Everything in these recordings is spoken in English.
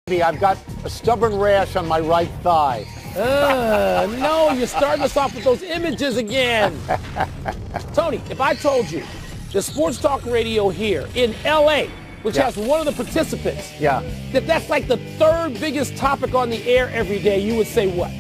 I've got a stubborn rash on my right thigh. No, you're starting us off with those images again. Tony, if I told you the sports talk radio here in L.A., which has one of the participants, that's like the third biggest topic on the air every day, you would say what?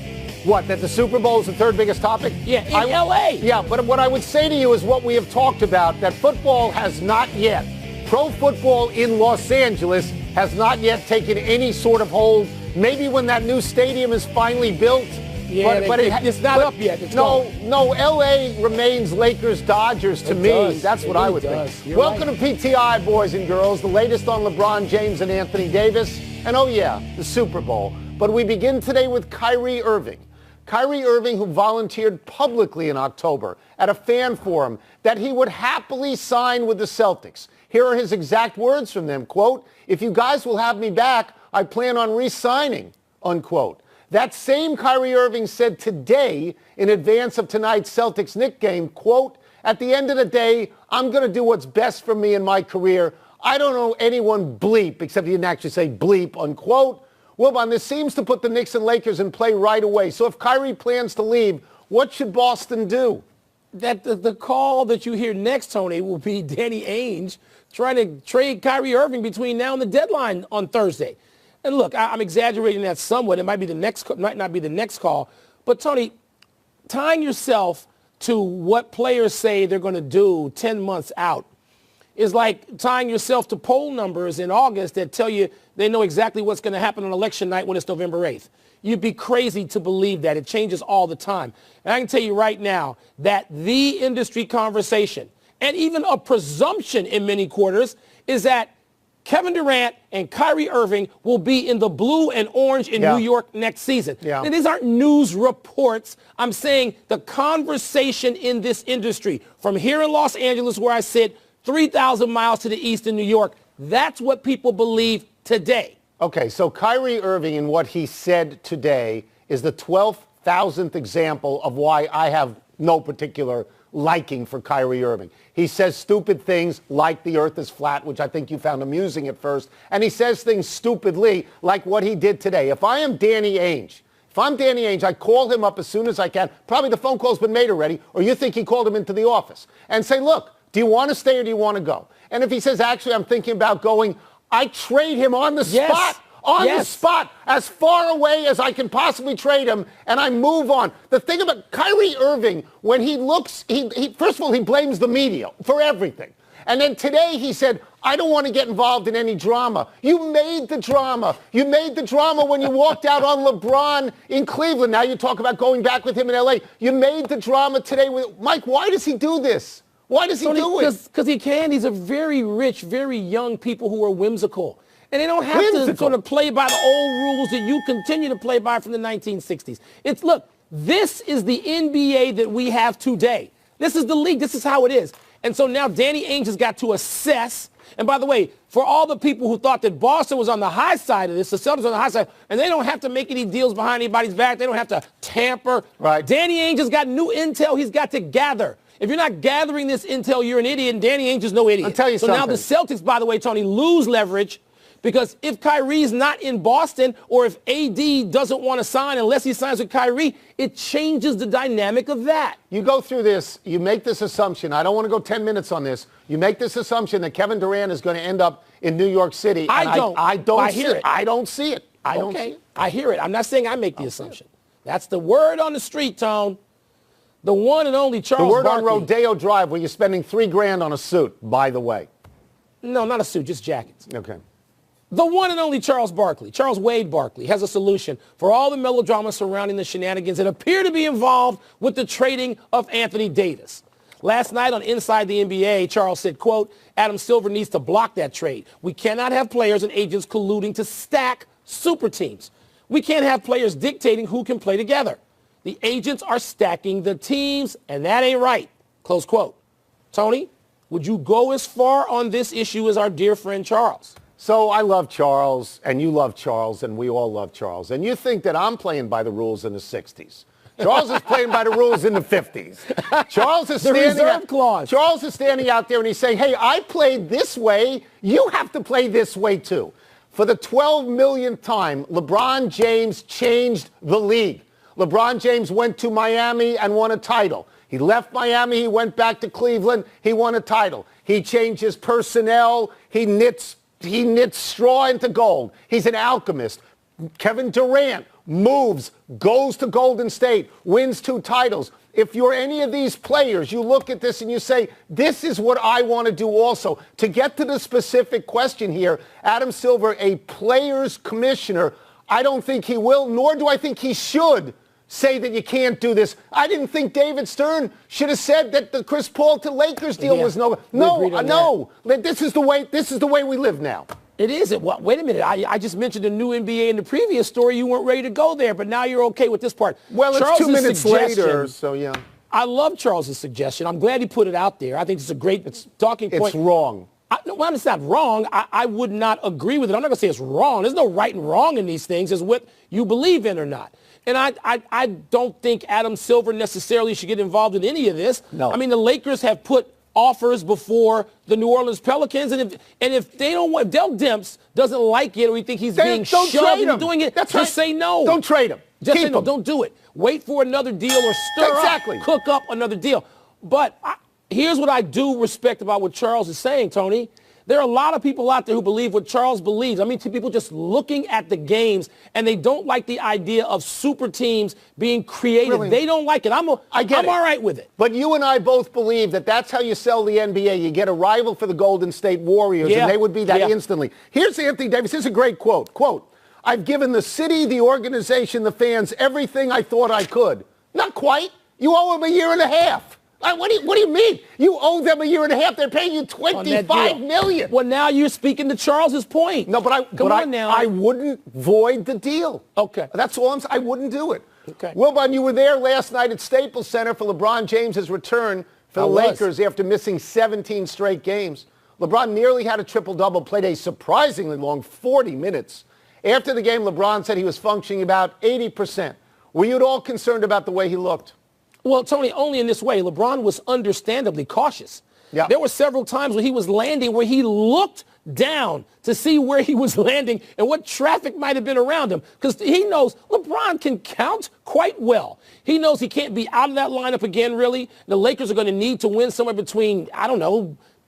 What, that the Super Bowl is the third biggest topic? Yeah, in L.A. Yeah, but what I would say to you is what we have talked about, that football has not yet, pro football in Los Angeles has not yet taken any sort of hold. Maybe when that new stadium is finally built. Yeah, but it's not up yet. No, L.A. remains Lakers-Dodgers to me. That's what I would think. Welcome to PTI, boys and girls, the latest on LeBron James and Anthony Davis. And oh yeah, the Super Bowl. But we begin today with Kyrie Irving. Kyrie Irving, who volunteered publicly in October at a fan forum that he would happily sign with the Celtics. Here are his exact words from them, quote, "If you guys will have me back, I plan on re-signing," unquote. That same Kyrie Irving said today, in advance of tonight's Celtics-Knicks game, quote, "At the end of the day, I'm going to do what's best for me in my career. I don't know anyone bleep," except he didn't actually say bleep, unquote. Wilbon, this seems to put the Knicks and Lakers in play right away. So if Kyrie plans to leave, what should Boston do? That the call that you hear next, Tony, will be Danny Ainge trying to trade Kyrie Irving between now and the deadline on Thursday. And look, I'm exaggerating that somewhat. It might not be the next call. But, Tony, tying yourself to what players say they're going to do 10 months out is like tying yourself to poll numbers in August that tell you they know exactly what's going to happen on election night when it's November 8th. You'd be crazy to believe that. It changes all the time. And I can tell you right now that the industry conversation and even a presumption in many quarters is that Kevin Durant and Kyrie Irving will be in the blue and orange in New York next season. And these aren't news reports. I'm saying the conversation in this industry from here in Los Angeles where I sit, 3,000 miles to the east in New York, that's what people believe today. Okay, so Kyrie Irving and what he said today is the 12,000th example of why I have no particular liking for Kyrie Irving. He says stupid things like the earth is flat, which I think you found amusing at first, and he says things stupidly like what he did today. If I am Danny Ainge, I call him up as soon as I can. Probably the phone call's been made already, or you think he called him into the office, and say, look, do you want to stay or do you want to go? And if he says, actually, I'm thinking about going, I trade him on the spot. On the spot, as far away as I can possibly trade him, and I move on. The thing about Kyrie Irving, when he looks, he first of all, he blames the media for everything. And then today he said, I don't want to get involved in any drama. You made the drama. You made the drama when you walked out on LeBron in Cleveland. Now you talk about going back with him in L.A. You made the drama today with Mike. Why does he do this? Why does he do it? Because he can. These are very rich, very young people who are whimsical. And they don't have to sort of play by the old rules that you continue to play by from the 1960s. Look, this is the NBA that we have today. This is the league. This is how it is. And so now Danny Ainge has got to assess. And by the way, for all the people who thought that Boston was on the high side of this, the Celtics on the high side, and they don't have to make any deals behind anybody's back. They don't have to tamper. Right. Danny Ainge has got new intel he's got to gather. If you're not gathering this intel, you're an idiot, and Danny Ainge is no idiot. I'll tell you something. So now the Celtics, by the way, Tony, lose leverage. Because if Kyrie's not in Boston or if AD doesn't want to sign unless he signs with Kyrie, it changes the dynamic of that. You go through this, you make this assumption. I don't want to go 10 minutes on this. You make this assumption that Kevin Durant is going to end up in New York City. I don't see it. I don't see it. I hear it. I'm not saying I make the assumption. That's the word on the street, Tone. The one and only Charles Barkley. The word on Rodeo Drive where you're spending $3,000 on a suit, by the way. No, not a suit, just jackets. Okay. The one and only Charles Barkley, Charles Wade Barkley, has a solution for all the melodrama surrounding the shenanigans that appear to be involved with the trading of Anthony Davis. Last night on Inside the NBA, Charles said, quote, Adam Silver needs to block that trade. We cannot have players and agents colluding to stack super teams. We can't have players dictating who can play together. The agents are stacking the teams, and that ain't right, close quote. Tony, would you go as far on this issue as our dear friend Charles? So I love Charles, and you love Charles, and we all love Charles. And you think that I'm playing by the rules in the 60s. Charles is playing by the rules in the 50s. Charles is Charles is standing out there, and he's saying, hey, I played this way. You have to play this way, too. For the 12 millionth time, LeBron James changed the league. LeBron James went to Miami and won a title. He left Miami. He went back to Cleveland. He won a title. He changed his personnel. He knits straw into gold. He's an alchemist. Kevin Durant moves, goes to Golden State, wins 2 titles. If you're any of these players, you look at this and you say, this is what I want to do also. To get to the specific question here, Adam Silver, a players commissioner, I don't think he will, nor do I think he should say that you can't do this. I didn't think David Stern should have said that the Chris Paul to Lakers deal was no. This is the way we live now. It is. Well, wait a minute. I just mentioned the new NBA in the previous story. You weren't ready to go there, but now you're okay with this part. Well, it's Charles's 2 minutes later, so yeah. I love Charles's suggestion. I'm glad he put it out there. I think it's a great talking point. It's wrong. Well, it's not wrong. I would not agree with it. I'm not going to say it's wrong. There's no right and wrong in these things. It's what you believe in or not. And I don't think Adam Silver necessarily should get involved in any of this. No. I mean, the Lakers have put offers before the New Orleans Pelicans, and if they don't want, if Del Demps doesn't like it or we think he's being shoved into doing it, just say no. Don't trade him. Just Keep say no. him. Don't do it. Wait for another deal or cook up another deal. But here's what I do respect about what Charles is saying, Tony. There are a lot of people out there who believe what Charles believes. I mean, to people just looking at the games, and they don't like the idea of super teams being created. Really? They don't like it. I'm all right with it. But you and I both believe that that's how you sell the NBA. You get a rival for the Golden State Warriors, and they would be that instantly. Here's Anthony Davis. This is a great quote. Quote, I've given the city, the organization, the fans everything I thought I could. Not quite. You owe them a year and a half. What do you mean? You owe them a year and a half. They're paying you $25 million. Well, now you're speaking to Charles's point. No, but I wouldn't void the deal. Okay. That's all I'm saying. I wouldn't do it. Okay. Wilbon, you were there last night at Staples Center for LeBron James's return for the Lakers after missing 17 straight games. LeBron nearly had a triple-double, played a surprisingly long 40 minutes. After the game, LeBron said he was functioning about 80%. Were you at all concerned about the way he looked? Well, Tony, only in this way. LeBron was understandably cautious. Yeah. There were several times when he was landing where he looked down to see where he was landing and what traffic might have been around him, because he knows LeBron can count quite well. He knows he can't be out of that lineup again, really. The Lakers are going to need to win somewhere between,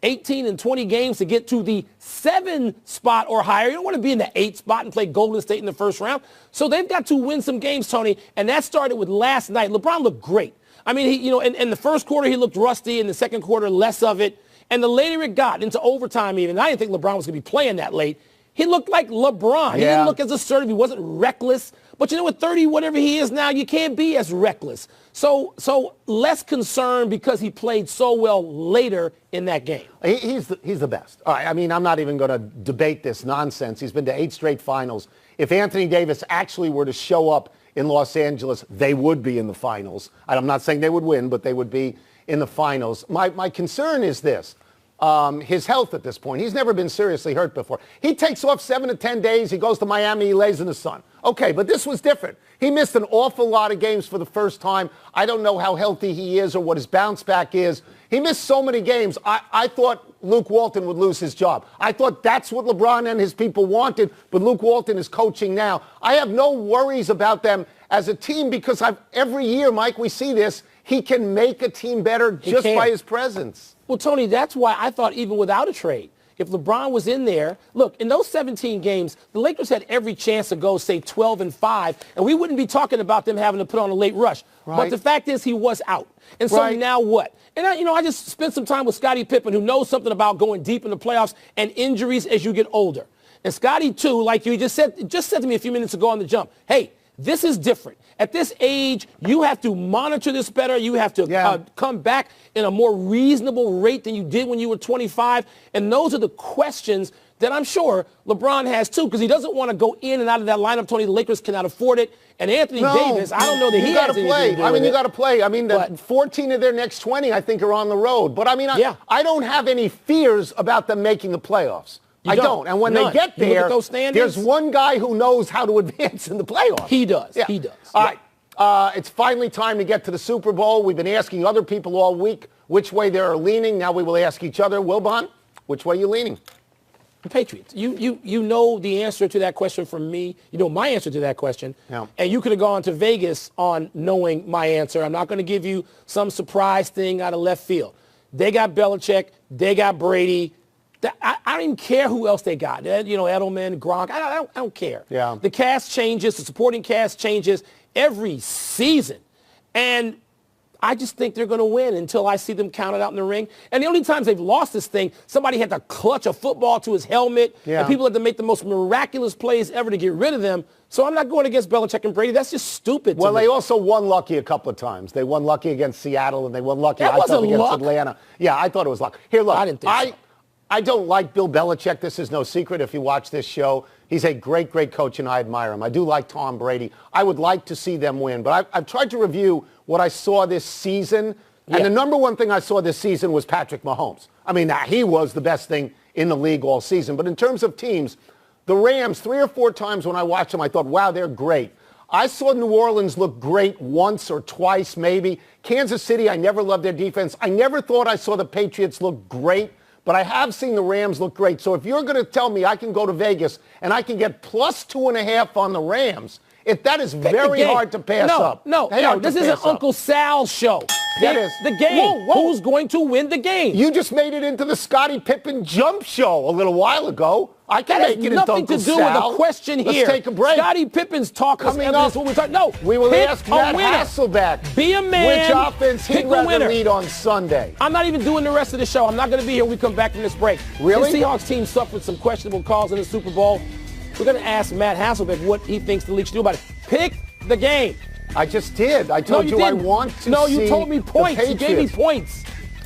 18 and 20 games to get to the 7 spot or higher. You don't want to be in the 8 spot and play Golden State in the first round. So they've got to win some games, Tony, and that started with last night. LeBron looked great. I mean, in the first quarter, he looked rusty. In the second quarter, less of it. And the later it got into overtime even, I didn't think LeBron was going to be playing that late. He looked like LeBron. He didn't look as assertive. He wasn't reckless. But with 30, whatever he is now, you can't be as reckless. So less concerned because he played so well later in that game. He's the best. All right, I mean, I'm not even going to debate this nonsense. He's been to 8 straight finals. If Anthony Davis actually were to show up in Los Angeles, they would be in the finals. I'm not saying they would win, but they would be in the finals. My concern is this. His health at this point. He's never been seriously hurt before. He takes off 7 to 10 days. He goes to Miami. He lays in the sun. Okay, but this was different. He missed an awful lot of games for the first time. I don't know how healthy he is or what his bounce back is. He missed so many games. I thought Luke Walton would lose his job. I thought that's what LeBron and his people wanted, but Luke Walton is coaching now. I have no worries about them as a team because every year, Mike, we see this. He can make a team better just by his presence. Well, Tony, that's why I thought even without a trade, if LeBron was in there, look, in those 17 games, the Lakers had every chance to go, say, 12-5, and we wouldn't be talking about them having to put on a late rush. Right. But the fact is he was out. And so now what? And, I just spent some time with Scottie Pippen, who knows something about going deep in the playoffs and injuries as you get older. And Scottie, too, like you just said to me a few minutes ago on the jump, hey, this is different. At this age, you have to monitor this better. You have to come back in a more reasonable rate than you did when you were 25. And those are the questions that I'm sure LeBron has, too, because he doesn't want to go in and out of that lineup, Tony. The Lakers cannot afford it. And Anthony Davis, I don't know that he has anything to do with it. You got to play. I mean, 14 of their next 20, I think, are on the road. But, I mean, I don't have any fears about them making the playoffs. I don't. And when they get there, there's one guy who knows how to advance in the playoffs. He does. Yeah. He does. All right. It's finally time to get to the Super Bowl. We've been asking other people all week which way they're leaning. Now we will ask each other. Wilbon, which way are you leaning? The Patriots. You know the answer to that question from me. You know my answer to that question. Yeah. And you could have gone to Vegas on knowing my answer. I'm not going to give you some surprise thing out of left field. They got Belichick. They got Brady. I don't even care who else they got. Edelman, Gronk. I don't care. Yeah. The cast changes. The supporting cast changes every season. And I just think they're going to win until I see them counted out in the ring. And the only times they've lost this thing, somebody had to clutch a football to his helmet, and people had to make the most miraculous plays ever to get rid of them. So I'm not going against Belichick and Brady. That's just stupid. Well, they also won lucky a couple of times. They won lucky against Seattle, and they won lucky That wasn't against luck. Atlanta. Yeah, I thought it was luck. Here, look, I didn't think so. I don't like Bill Belichick. This is no secret if you watch this show. He's a great, great coach, and I admire him. I do like Tom Brady. I would like to see them win. But I've tried to review what I saw this season. And the number one thing I saw this season was Patrick Mahomes. I mean, he was the best thing in the league all season. But in terms of teams, the Rams, 3 or 4 times when I watched them, I thought, wow, they're great. I saw New Orleans look great once or twice, maybe. Kansas City, I never loved their defense. I never thought I saw the Patriots look great. But I have seen the Rams look great. So if you're going to tell me I can go to Vegas and I can get plus 2.5 on the Rams, that is very hard to pass up. No, this isn't Uncle Sal's show. That is the game. Whoa. Who's going to win the game? You just made it into the Scottie Pippen jump show a little while ago. I can make it into Uncle Sal. Nothing to do with the question here. Let's take a break. Scottie Pippen's talk coming up. up. What we're talking. No, we will ask Matt Hasselbeck. Be a man. Which offense he'd rather lead on Sunday? I'm not even doing the rest of the show. I'm not going to be here when we come back from this break. Really? The Seahawks team suffered some questionable calls in the Super Bowl. We're going to ask Matt Hasselbeck what he thinks the league should do about it. Pick the game. I just did. I told you I want to see you told me points. You gave me points.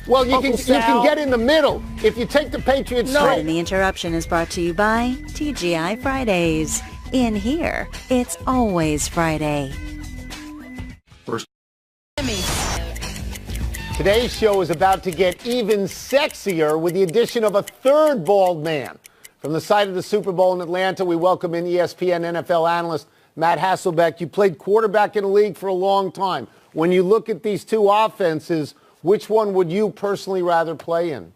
Well, you can get in the middle. If you take the Patriots straight. And the Interruption is brought to you by TGI Fridays. In here, it's always Friday. Today's show is about to get even sexier with the addition of a third bald man. From the site of the Super Bowl in Atlanta, we welcome in ESPN NFL analyst Matt Hasselbeck. You played quarterback in the league for a long time. When you look at these two offenses, which one would you personally rather play in?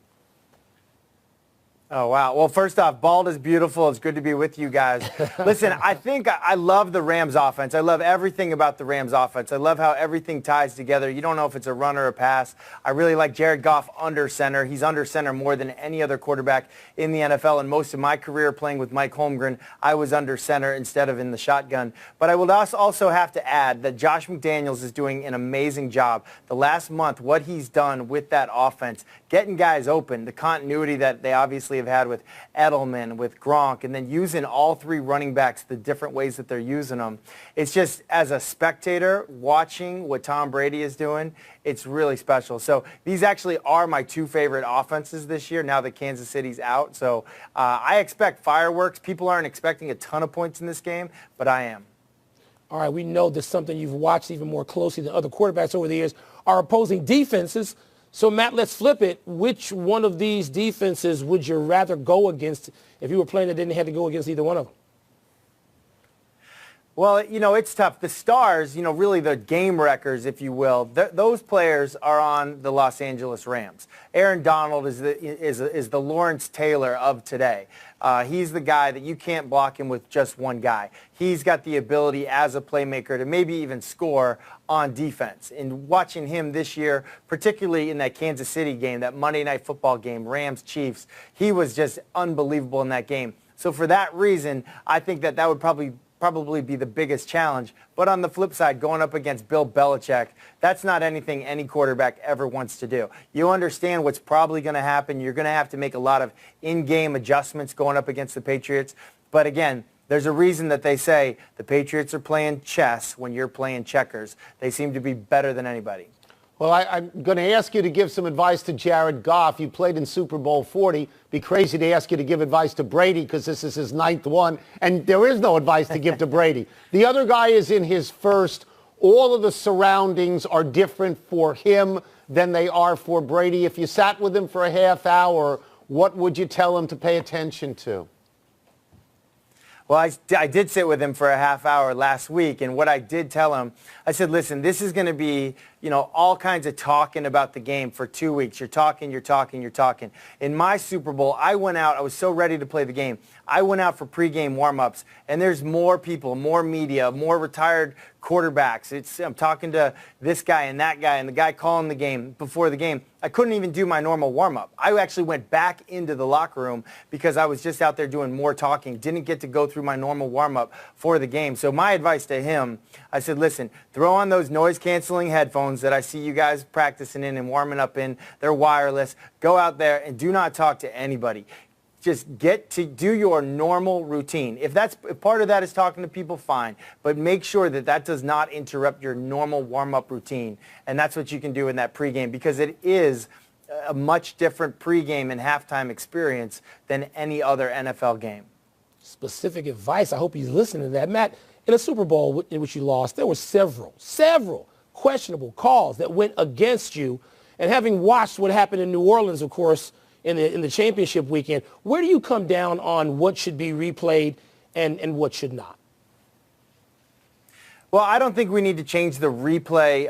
Oh, wow. Well, first off, bald is beautiful. It's good to be with you guys. Listen, I think I love the Rams offense. I love everything about the Rams offense. I love how everything ties together. You don't know if it's a run or a pass. I really like Jared Goff under center. He's under center more than any other quarterback in the NFL. And most of my career playing with Mike Holmgren, I was under center instead of in the shotgun. But I would also have to add that Josh McDaniels is doing an amazing job. The last month, what he's done with that offense, getting guys open, the continuity that they obviously have had with Edelman, with Gronk, and then using all 3 running backs the different ways that they're using them. It's just, as a spectator, watching what Tom Brady is doing, it's really special. So these actually are my 2 favorite offenses this year, now that Kansas City's out. So I expect fireworks. People aren't expecting a ton of points in this game, but I am. All right, we know there's something you've watched even more closely than other quarterbacks over the years, are opposing defenses. So, Matt, let's flip it. Which one of these defenses would you rather go against if you were playing that didn't have to go against either one of them? Well, it's tough. The stars, really the game wreckers, if you will, those players are on the Los Angeles Rams. Aaron Donald is the Lawrence Taylor of today. He's the guy that you can't block him with just one guy. He's got the ability as a playmaker to maybe even score on defense. And watching him this year, particularly in that Kansas City game, that Monday Night Football game, Rams-Chiefs, he was just unbelievable in that game. So for that reason, I think that would probably be the biggest challenge. But on the flip side, going up against Bill Belichick, that's not anything any quarterback ever wants to do. You understand what's probably going to happen. You're going to have to make a lot of in-game adjustments going up against the Patriots. But again, there's a reason that they say the Patriots are playing chess when you're playing checkers. They seem to be better than anybody. Well, I'm going to ask you to give some advice to Jared Goff. You played in Super Bowl 40. Be crazy to ask you to give advice to Brady because this is his 9th one, and there is no advice to give to Brady. The other guy is in his first. All of the surroundings are different for him than they are for Brady. If you sat with him for a half hour, what would you tell him to pay attention to? Well, I did sit with him for a half hour last week, and what I did tell him, I said, listen, this is going to be all kinds of talking about the game for 2 weeks. You're talking. In my Super Bowl, I went out. I was so ready to play the game. I went out for pregame warm-ups, and there's more people, more media, more retired quarterbacks. I'm talking to this guy and that guy and the guy calling the game before the game. I couldn't even do my normal warm-up. I actually went back into the locker room because I was just out there doing more talking, didn't get to go through my normal warm-up for the game. So my advice to him, I said, listen, throw on those noise-canceling headphones that I see you guys practicing in and warming up in. They're wireless. Go out there and do not talk to anybody. Just get to do your normal routine. If part of that is talking to people, fine. But make sure that does not interrupt your normal warm-up routine. And that's what you can do in that pregame, because it is a much different pregame and halftime experience than any other NFL game. Specific advice. I hope he's listening to that. Matt, in a Super Bowl in which you lost, there were several questionable calls that went against you. And having watched what happened in New Orleans, of course, in the championship weekend, where do you come down on what should be replayed and what should not? Well, I don't think we need to change the replay,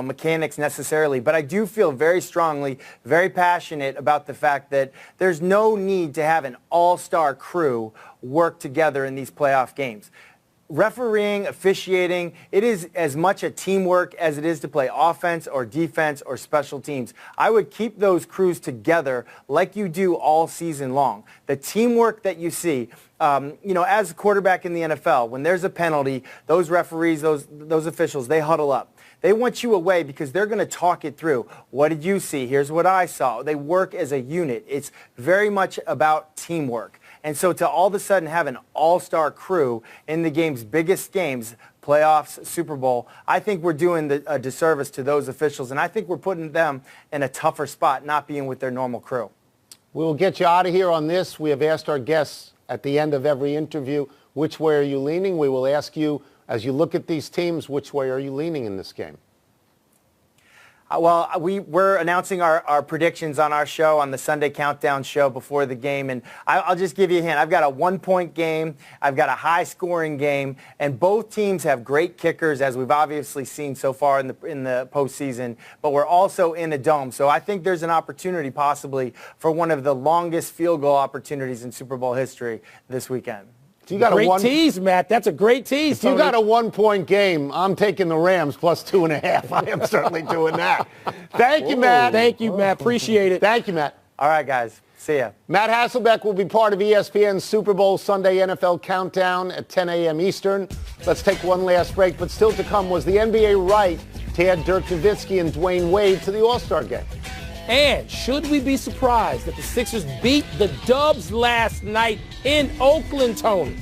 mechanics necessarily, but I do feel very strongly, very passionate about the fact that there's no need to have an all-star crew work together in these playoff games. Refereeing, officiating, it is as much a teamwork as it is to play offense or defense or special teams. I would keep those crews together like you do all season long. The teamwork that you see, as a quarterback in the NFL, when there's a penalty, those referees, those officials, they huddle up. They want you away because they're going to talk it through. What did you see? Here's what I saw. They work as a unit. It's very much about teamwork. And so to all of a sudden have an all-star crew in the game's biggest games, playoffs, Super Bowl, I think we're doing a disservice to those officials, and I think we're putting them in a tougher spot, not being with their normal crew. We will get you out of here on this. We have asked our guests at the end of every interview, which way are you leaning? We will ask you, as you look at these teams, which way are you leaning in this game? Well, we're announcing our predictions on our show, on the Sunday Countdown show before the game, and I'll just give you a hint. I've got a one-point game, I've got a high-scoring game, and both teams have great kickers, as we've obviously seen so far in the postseason, but we're also in a dome. So I think there's an opportunity possibly for one of the longest field goal opportunities in Super Bowl history this weekend. You got great tease, Matt. That's a great tease. If you got a one-point game, I'm taking the Rams plus 2.5. I am certainly doing that. Thank you, Matt. Thank you, Matt. Appreciate it. Thank you, Matt. All right, guys. See ya. Matt Hasselbeck will be part of ESPN's Super Bowl Sunday NFL Countdown at 10 a.m. Eastern. Let's take one last break, but still to come was the NBA right to add Dirk Nowitzki and Dwayne Wade to the All-Star game. And should we be surprised that the Sixers beat the Dubs last night in Oakland, Tony?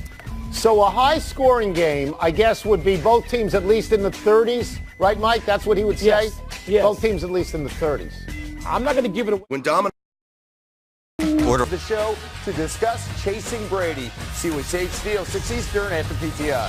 So a high-scoring game, I guess, would be both teams at least in the 30s. Right, Mike? That's what he would say? Yes. Both teams at least in the 30s. I'm not going to give it away. When dominant Order the show to discuss chasing Brady. See what Sage Steele, 6 Eastern after PTI.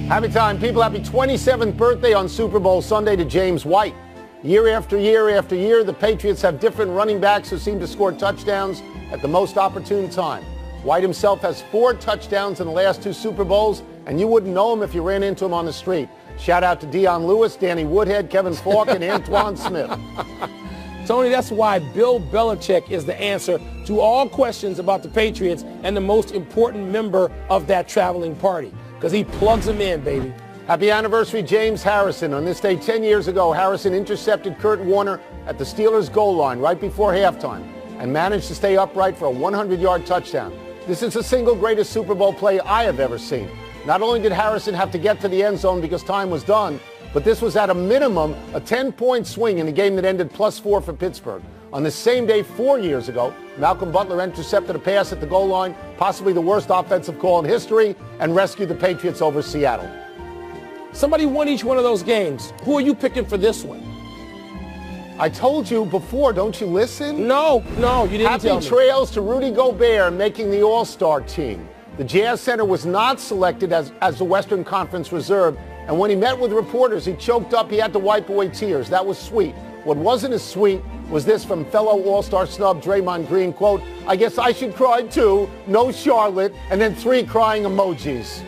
Happy time, people. Happy 27th birthday on Super Bowl Sunday to James White. Year after year after year, the Patriots have different running backs who seem to score touchdowns at the most opportune time. White himself has 4 touchdowns in the last 2 Super Bowls, and you wouldn't know him if you ran into him on the street. Shout out to Deion Lewis, Danny Woodhead, Kevin Falk, and Antoine Smith. Tony, that's why Bill Belichick is the answer to all questions about the Patriots and the most important member of that traveling party, because he plugs them in, baby. Happy anniversary, James Harrison. On this day 10 years ago, Harrison intercepted Kurt Warner at the Steelers' goal line right before halftime and managed to stay upright for a 100-yard touchdown. This is the single greatest Super Bowl play I have ever seen. Not only did Harrison have to get to the end zone because time was done, but this was at a minimum a 10-point swing in a game that ended +4 for Pittsburgh. On the same day 4 years ago, Malcolm Butler intercepted a pass at the goal line, possibly the worst offensive call in history, and rescued the Patriots over Seattle. Somebody won each one of those games. Who are you picking for this one? I told you before, don't you listen? No, you didn't tell me. Happy trails to Rudy Gobert making the All-Star team. The Jazz center was not selected as the Western Conference reserve, and when he met with reporters, he choked up. He had to wipe away tears. That was sweet. What wasn't as sweet was this from fellow All-Star snub Draymond Green, quote, "I guess I should cry too, no Charlotte," and then 3 crying emojis.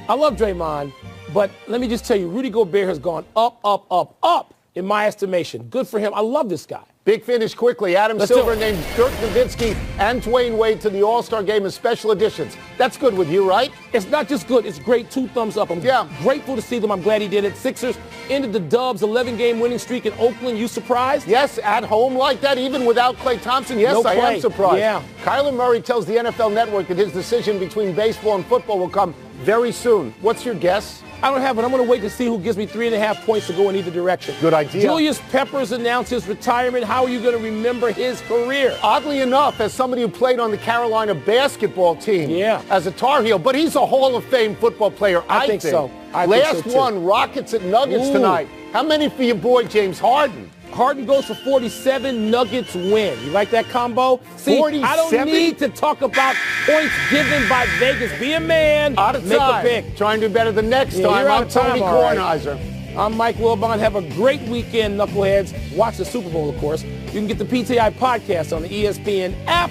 I love Draymond, but let me just tell you, Rudy Gobert has gone up, up, up, up in my estimation. Good for him. I love this guy. Big finish quickly. Adam Let's Silver do it. named Dirk Nowitzki and Dwayne Wade to the All-Star game as special editions. That's good with you, right? It's not just good. It's great. 2 thumbs up. I'm grateful to see them. I'm glad he did it. Sixers ended the Dubs' 11-game winning streak in Oakland. You surprised? Yes, at home like that, even without Klay Thompson. Yes, No I Klay. am surprised. Yeah. Kyler Murray tells the NFL Network that his decision between baseball and football will come very soon. What's your guess? I don't have it. I'm going to wait to see who gives me 3.5 points to go in either direction. Good idea. Julius Peppers announced his retirement. How are you going to remember his career? Oddly enough, as somebody who played on the Carolina basketball team as a Tar Heel, but he's a Hall of Fame football player, I think. so. I Last think so, too. one, Rockets at Nuggets tonight. How many for your boy James Harden? Harden goes for 47, Nuggets win. You like that combo? See, 47? I don't need to talk about points given by Vegas. Be a man. Out of Make time. a pick. Try and do better the next Yeah, time. you're out I'm of time, Tony all right. Kornheiser. I'm Mike Wilbon. Have a great weekend, knuckleheads. Watch the Super Bowl, of course. You can get the PTI podcast on the ESPN app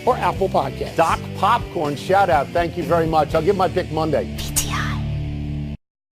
or Apple Podcast. Doc Popcorn, shout out. Thank you very much. I'll give my pick Monday.